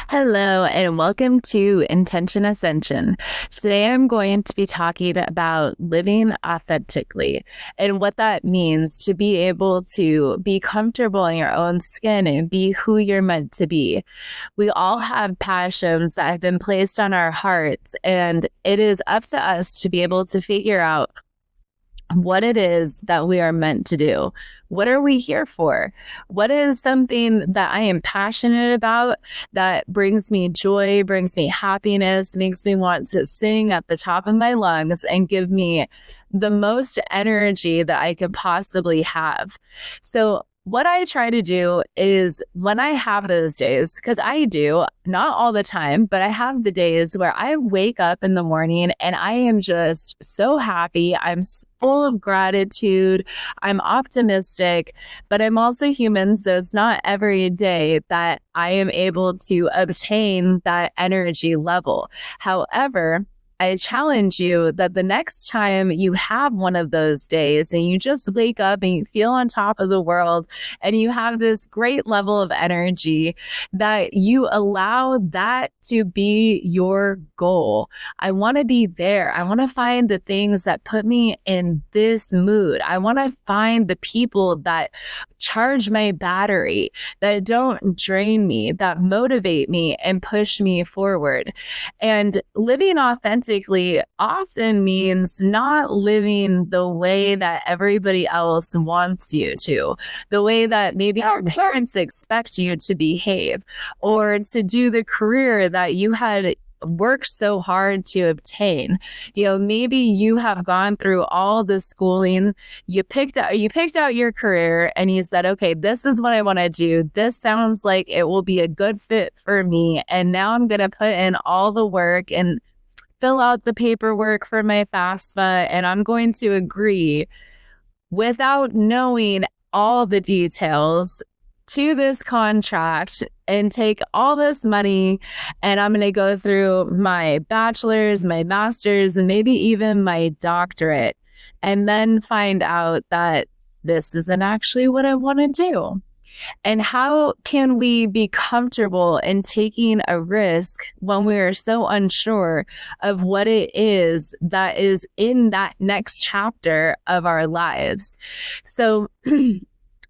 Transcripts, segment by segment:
Hello, and welcome to Intention Ascension. Today, I'm going to be talking about living authentically and what that means to be able to be comfortable in your own skin and be who you're meant to be. We all have passions that have been placed on our hearts, and it is up to us to be able to figure out what it is that we are meant to do. What are we here for? What is something that I am passionate about that brings me joy, brings me happiness, makes me want to sing at the top of my lungs and give me the most energy that I could possibly have? So what I try to do is when I have those days, because I do, not all the time, but I have the days where I wake up in the morning and I am just so happy. I'm full of gratitude. I'm optimistic, but I'm also human. So it's not every day that I am able to obtain that energy level. However, I challenge you that the next time you have one of those days and you just wake up and you feel on top of the world and you have this great level of energy, that you allow that to be your goal. I want to be there. I want to find the things that put me in this mood. I want to find the people that charge my battery, that don't drain me, that motivate me and push me forward. And living authentically often means not living the way that everybody else wants you to, the way that maybe our parents expect you to behave, or to do the career that you had worked so hard to obtain. Maybe you have gone through all the schooling, you picked out your career and you said, okay, this is what I want to do. This sounds like it will be a good fit for me. And now I'm going to put in all the work and fill out the paperwork for my FAFSA. And I'm going to agree without knowing all the details to this contract and take all this money, and I'm going to go through my bachelor's, my master's, and maybe even my doctorate, and then find out that this isn't actually what I want to do. And how can we be comfortable in taking a risk when we are so unsure of what it is that is in that next chapter of our lives? So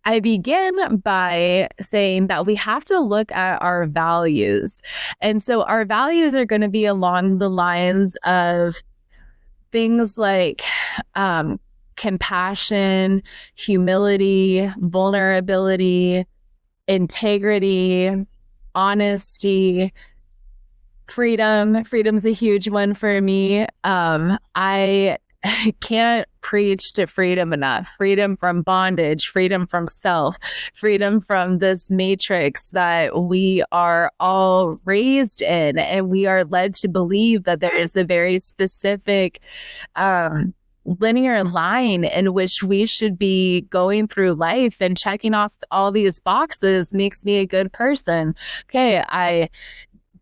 I begin by saying that we have to look at our values. And so our values are going to be along the lines of things like compassion, humility, vulnerability, integrity, honesty, freedom. Freedom's a huge one for me. I can't preach to freedom enough. Freedom from bondage, freedom from self, freedom from this matrix that we are all raised in. And we are led to believe that there is a very specific linear line in which we should be going through life, and checking off all these boxes makes me a good person. Okay, I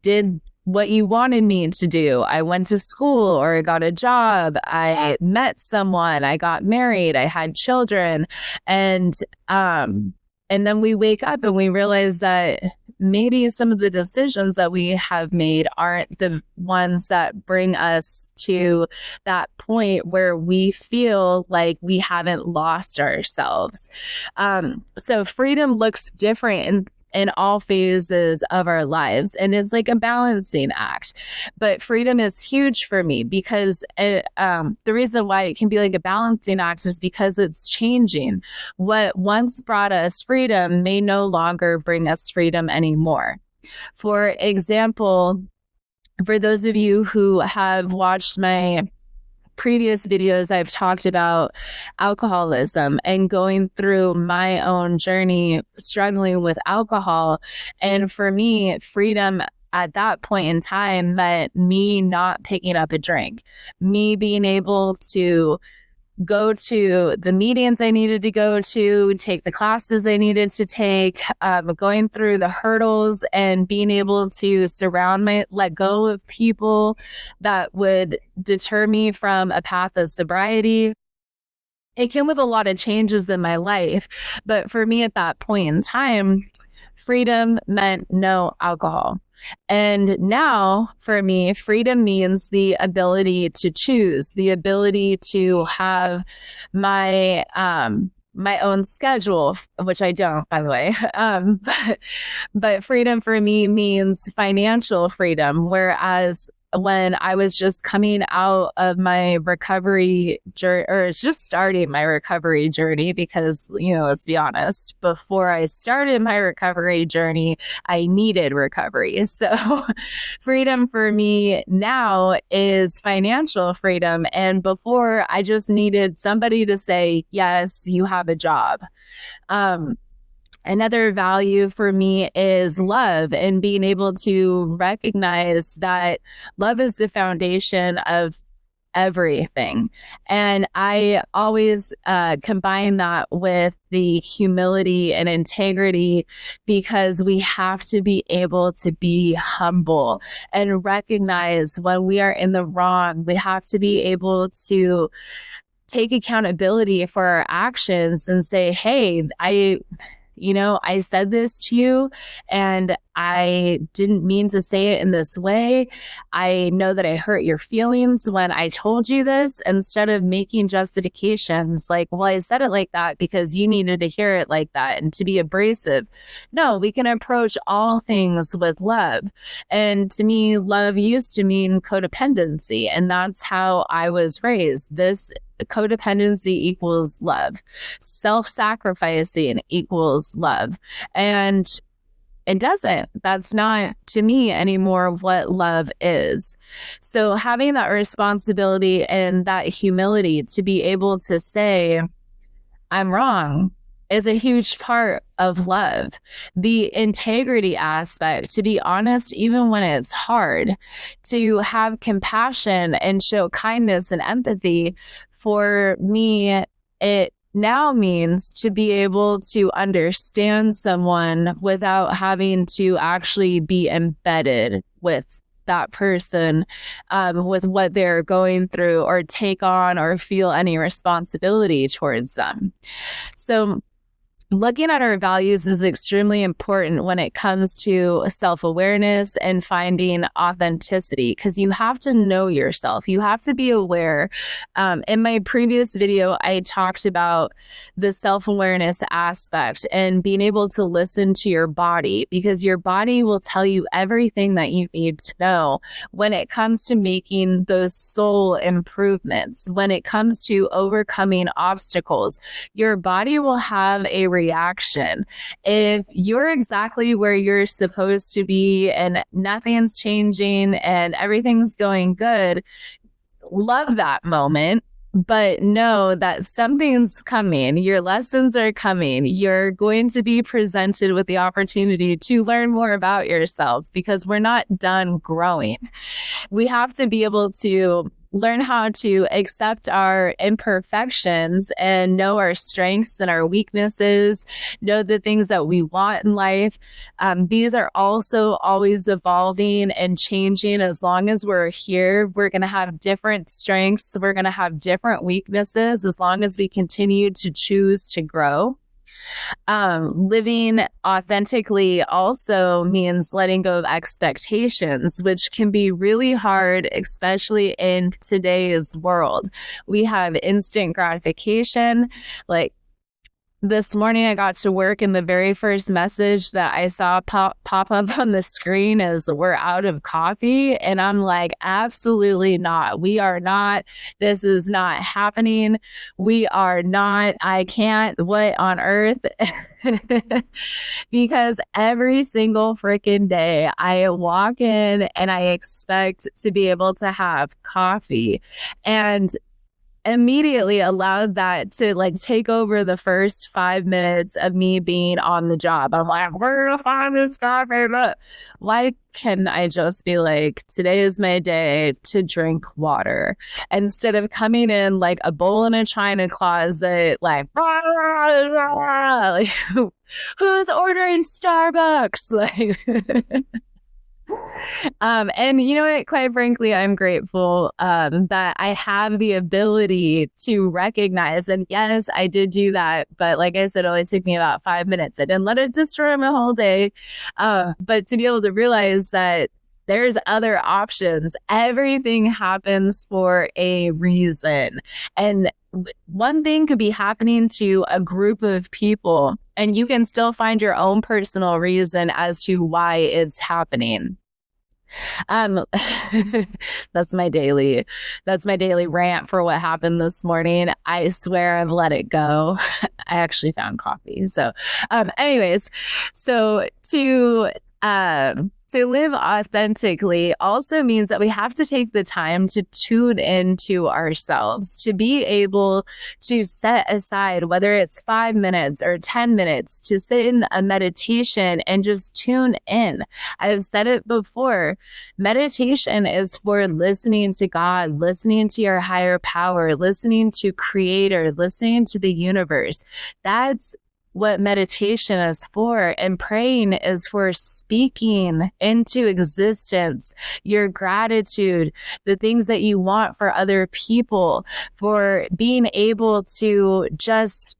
did what you wanted me to do. I went to school or I got a job. I met someone. I got married. I had children. And then we wake up and we realize that maybe some of the decisions that we have made aren't the ones that bring us to that point where we feel like we haven't lost ourselves. So freedom looks different in all phases of our lives. And it's like a balancing act. But freedom is huge for me because the reason why it can be like a balancing act is because it's changing. What once brought us freedom may no longer bring us freedom anymore. For example, for those of you who have watched my previous videos, I've talked about alcoholism and going through my own journey struggling with alcohol. And for me, freedom at that point in time meant me not picking up a drink, me being able to go to the meetings I needed to go to, take the classes I needed to take, going through the hurdles and being able to let go of people that would deter me from a path of sobriety. It came with a lot of changes in my life. But for me at that point in time, freedom meant no alcohol. And now for me, freedom means the ability to choose, the ability to have my my own schedule, which I don't, by the way. But freedom for me means financial freedom, whereas when I was just coming out of my recovery journey, or it's just starting my recovery journey, because, let's be honest, before I started my recovery journey, I needed recovery. So freedom for me now is financial freedom. And before, I just needed somebody to say, yes, you have a job. Another value for me is love, and being able to recognize that love is the foundation of everything. And I always combine that with the humility and integrity, because we have to be able to be humble and recognize when we are in the wrong. We have to be able to take accountability for our actions and say, hey, I said this to you and I didn't mean to say it in this way. I know that I hurt your feelings when I told you this, instead of making justifications like, well, I said it like that because you needed to hear it like that, and to be abrasive. No, we can approach all things with love. And to me, love used to mean codependency, and that's how I was raised. This codependency equals love. Self-sacrificing equals love. And it doesn't. That's not, to me, anymore what love is. So having that responsibility and that humility to be able to say, I'm wrong, is a huge part of love. The integrity aspect, to be honest, even when it's hard, to have compassion and show kindness and empathy. For me, it now means to be able to understand someone without having to actually be embedded with that person, with what they're going through, or take on or feel any responsibility towards them. So looking at our values is extremely important when it comes to self-awareness and finding authenticity, because you have to know yourself. You have to be aware. In my previous video, I talked about the self-awareness aspect and being able to listen to your body, because your body will tell you everything that you need to know when it comes to making those soul improvements, when it comes to overcoming obstacles. Your body will have a reaction. If you're exactly where you're supposed to be and nothing's changing and everything's going good, love that moment, but know that something's coming. Your lessons are coming. You're going to be presented with the opportunity to learn more about yourself, because we're not done growing. We have to be able to learn how to accept our imperfections and know our strengths and our weaknesses, know the things that we want in life. These are also always evolving and changing. As long as we're here, we're going to have different strengths. We're going to have different weaknesses, as long as we continue to choose to grow. Living authentically also means letting go of expectations, which can be really hard, especially in today's world. We have instant gratification. Like this morning, I got to work, and the very first message that I saw pop up on the screen is, we're out of coffee. And I'm like, absolutely not. We are not. This is not happening. We are not. I can't. What on earth? Because every single freaking day I walk in and I expect to be able to have coffee, and immediately allowed that to take over the first 5 minutes of me being on the job. I'm like, where to find this coffee? Why can I just be like, today is my day to drink water, instead of coming in like a bowl in a china closet, like who's ordering Starbucks? And you know what? Quite frankly, I'm grateful that I have the ability to recognize. And yes, I did do that. But like I said, it only took me about 5 minutes. I didn't let it destroy my whole day. But to be able to realize that there's other options, everything happens for a reason. And one thing could be happening to a group of people, and you can still find your own personal reason as to why it's happening. Um, that's my daily rant for what happened this morning. I swear I've let it go. I actually found coffee. So, anyways, so to live authentically also means that we have to take the time to tune into ourselves, to be able to set aside, whether it's 5 minutes or 10 minutes, to sit in a meditation and just tune in. I've said it before. Meditation is for listening to God, listening to your higher power, listening to Creator, listening to the universe. That's what meditation is for. And praying is for speaking into existence your gratitude, the things that you want for other people, for being able to just,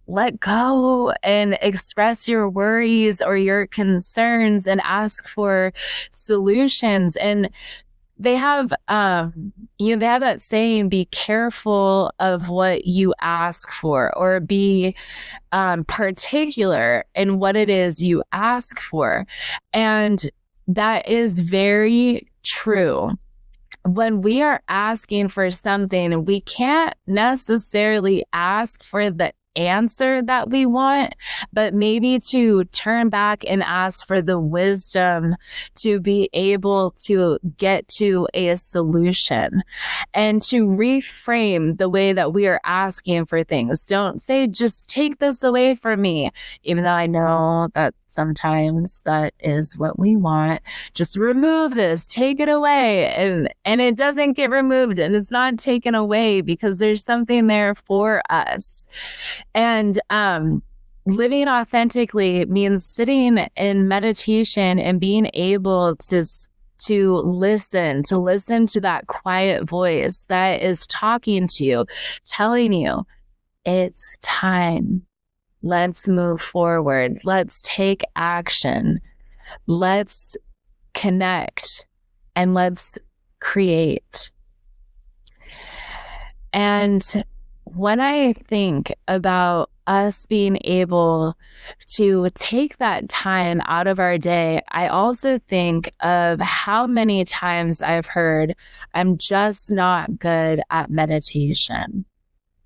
let go and express your worries or your concerns and ask for solutions. And they have, they have that saying, be careful of what you ask for, or be particular in what it is you ask for. And that is very true. When we are asking for something, we can't necessarily ask for the answer that we want, but maybe to turn back and ask for the wisdom to be able to get to a solution, and to reframe the way that we are asking for things. Don't say, just take this away from me, even though I know that sometimes that is what we want. Just remove this, take it away. And it doesn't get removed, and it's not taken away, because there's something there for us. And living authentically means sitting in meditation and being able to listen to that quiet voice that is talking to you, telling you it's time. Let's move forward. Let's take action. Let's connect, and let's create. And when I think about us being able to take that time out of our day, I also think of how many times I've heard, I'm just not good at meditation.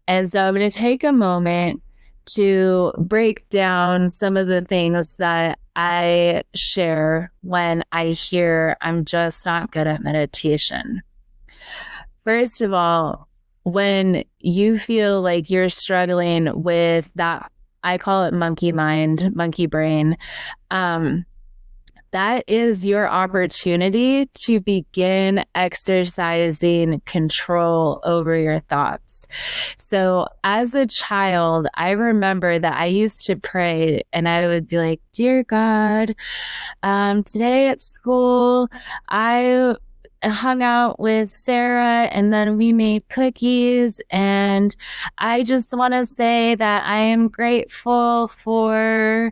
And so I'm going to take a moment to break down some of the things that I share when I hear I'm just not good at meditation. First of all, when you feel like you're struggling with that, I call it monkey mind, monkey brain, that is your opportunity to begin exercising control over your thoughts. So as a child, I remember that I used to pray, and I would be like, dear God, today at school, I hung out with Sarah, and then we made cookies, and I just want to say that I am grateful for,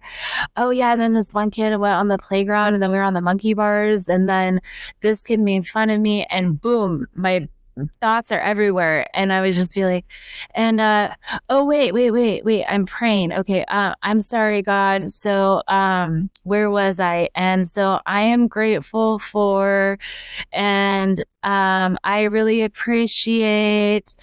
oh yeah, and then this one kid went on the playground, and then we were on the monkey bars, and then this kid made fun of me, and boom, my thoughts are everywhere. And I would just be like, and oh wait, I'm praying. Okay, I'm sorry, God. So where was I? And so I am grateful for, and I really appreciate,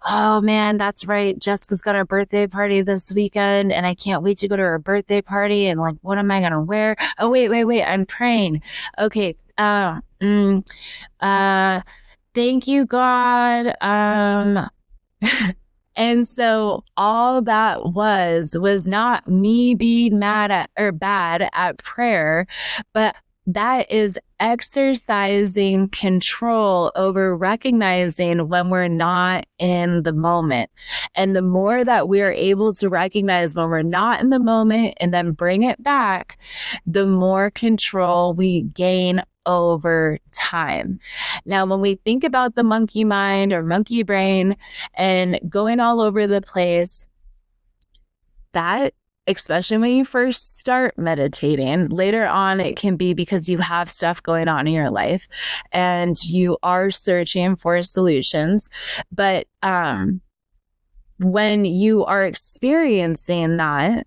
oh man, that's right, Jessica's got her birthday party this weekend, and I can't wait to go to her birthday party, and like, what am I gonna wear? Oh wait, I'm praying. Okay, thank you, God. And so all that was not me being mad at or bad at prayer, but that is exercising control over recognizing when we're not in the moment. And the more that we are able to recognize when we're not in the moment and then bring it back, the more control we gain over time. Now, when we think about the monkey mind or monkey brain and going all over the place, that, especially when you first start meditating, later on, it can be because you have stuff going on in your life and you are searching for solutions. But when you are experiencing that,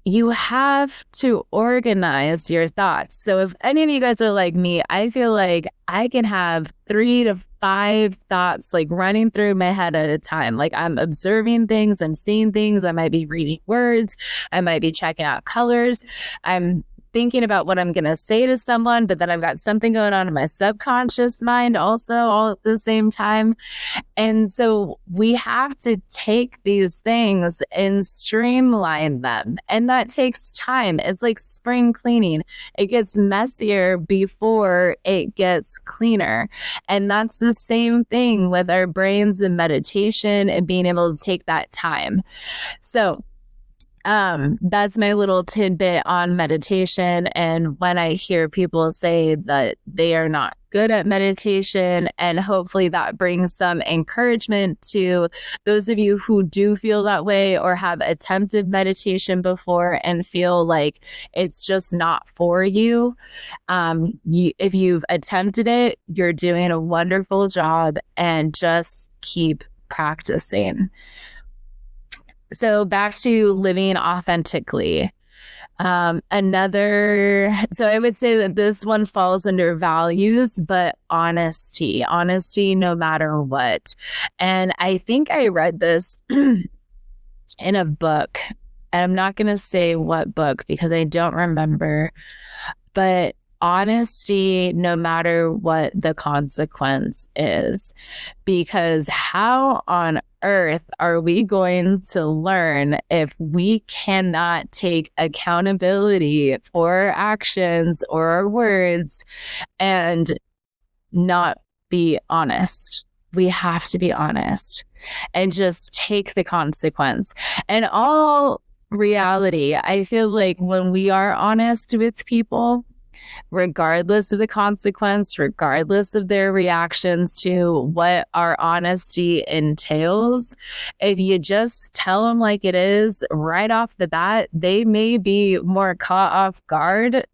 you have to organize your thoughts. So if any of you guys are like me, I feel like I can have 3 to 5 thoughts like running through my head at a time. Like I'm observing things, I'm seeing things, I might be reading words, I might be checking out colors, I'm thinking about what I'm going to say to someone, but then I've got something going on in my subconscious mind also all at the same time. And so we have to take these things and streamline them. And that takes time. It's like spring cleaning. It gets messier before it gets cleaner. And that's the same thing with our brains and meditation and being able to take that time. So that's my little tidbit on meditation. And when I hear people say that they are not good at meditation, and hopefully that brings some encouragement to those of you who do feel that way or have attempted meditation before and feel like it's just not for you. If you've attempted it, you're doing a wonderful job, and just keep practicing. So back to living authentically. So I would say that this one falls under values, but honesty no matter what. And I think I read this in a book, and I'm not going to say what book because I don't remember, but honesty no matter what the consequence is, because how on earth are we going to learn if we cannot take accountability for our actions or our words and not be honest? We have to be honest and just take the consequence. And all reality, I feel like when we are honest with people, regardless of the consequence, regardless of their reactions to what our honesty entails, if you just tell them like it is right off the bat, they may be more caught off guard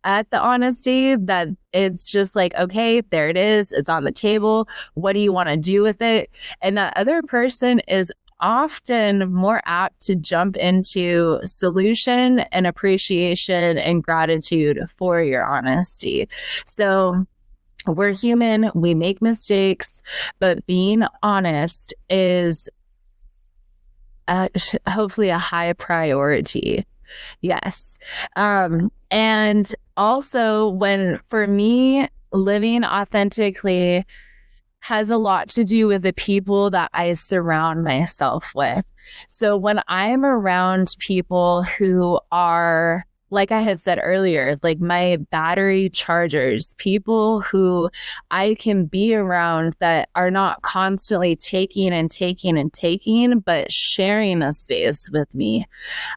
at the honesty, that it's just like, okay, there it is. It's on the table. What do you want to do with it? And that other person is often more apt to jump into solution and appreciation and gratitude for your honesty. So we're human, we make mistakes, but being honest is hopefully a high priority. Yes. And also for me, living authentically has a lot to do with the people that I surround myself with. So when I'm around people who are, like I had said earlier, like my battery chargers, people who I can be around that are not constantly taking, but sharing a space with me,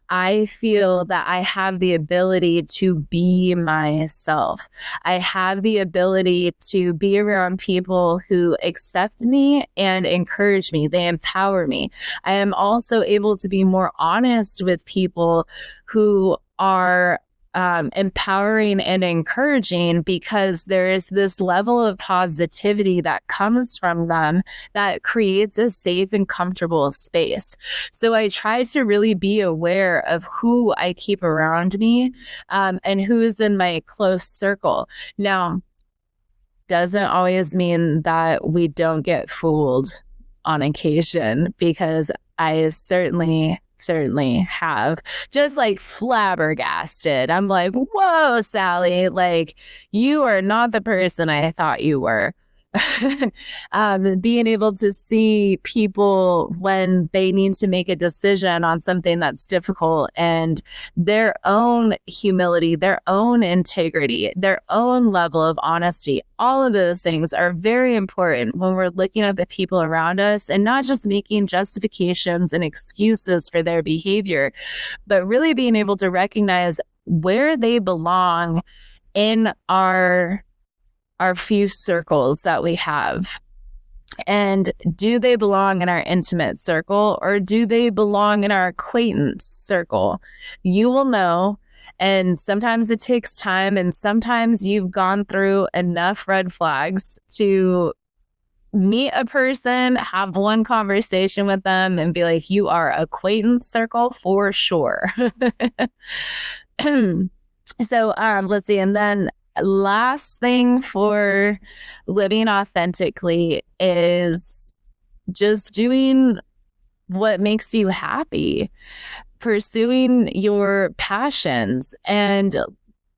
I feel that I have the ability to be myself. I have the ability to be around people who accept me and encourage me. They empower me. I am also able to be more honest with people who are empowering and encouraging, because there is this level of positivity that comes from them that creates a safe and comfortable space. So I try to really be aware of who I keep around me, and who is in my close circle. Now, doesn't always mean that we don't get fooled on occasion, because I certainly have, just like flabbergasted. I'm like, whoa, Sally, like you are not the person I thought you were. Being able to see people when they need to make a decision on something that's difficult, and their own humility, their own integrity, their own level of honesty. All of those things are very important when we're looking at the people around us and not just making justifications and excuses for their behavior, but really being able to recognize where they belong in our few circles that we have. And do they belong in our intimate circle, or do they belong in our acquaintance circle? You will know. And sometimes it takes time, and sometimes you've gone through enough red flags to meet a person, have one conversation with them, and be like, you are acquaintance circle for sure. So let's see. And then last thing for living authentically is just doing what makes you happy, pursuing your passions. And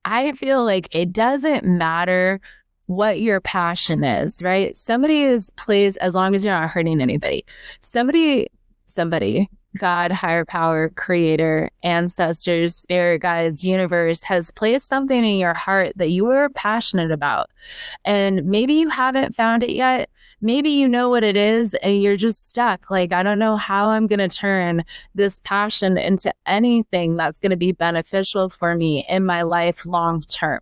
I feel like it doesn't matter what your passion is, right? Somebody is pleased as long as you're not hurting anybody. Somebody, God, higher power, creator, ancestors, spirit guides, universe has placed something in your heart that you are passionate about. And maybe you haven't found it yet. Maybe you know what it is and you're just stuck. Like, I don't know how I'm going to turn this passion into anything that's going to be beneficial for me in my life long term.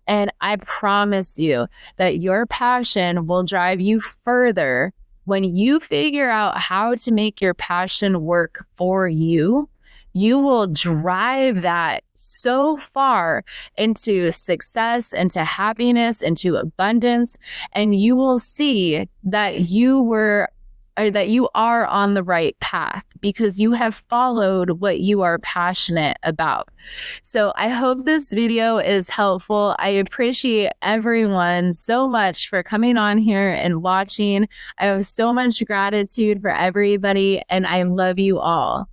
And I promise you that your passion will drive you further when you figure out how to make your passion work for you. You will drive that so far into success, into happiness, into abundance, and you will see that you are on the right path because you have followed what you are passionate about. So I hope this video is helpful. I appreciate everyone so much for coming on here and watching. I have so much gratitude for everybody, and I love you all.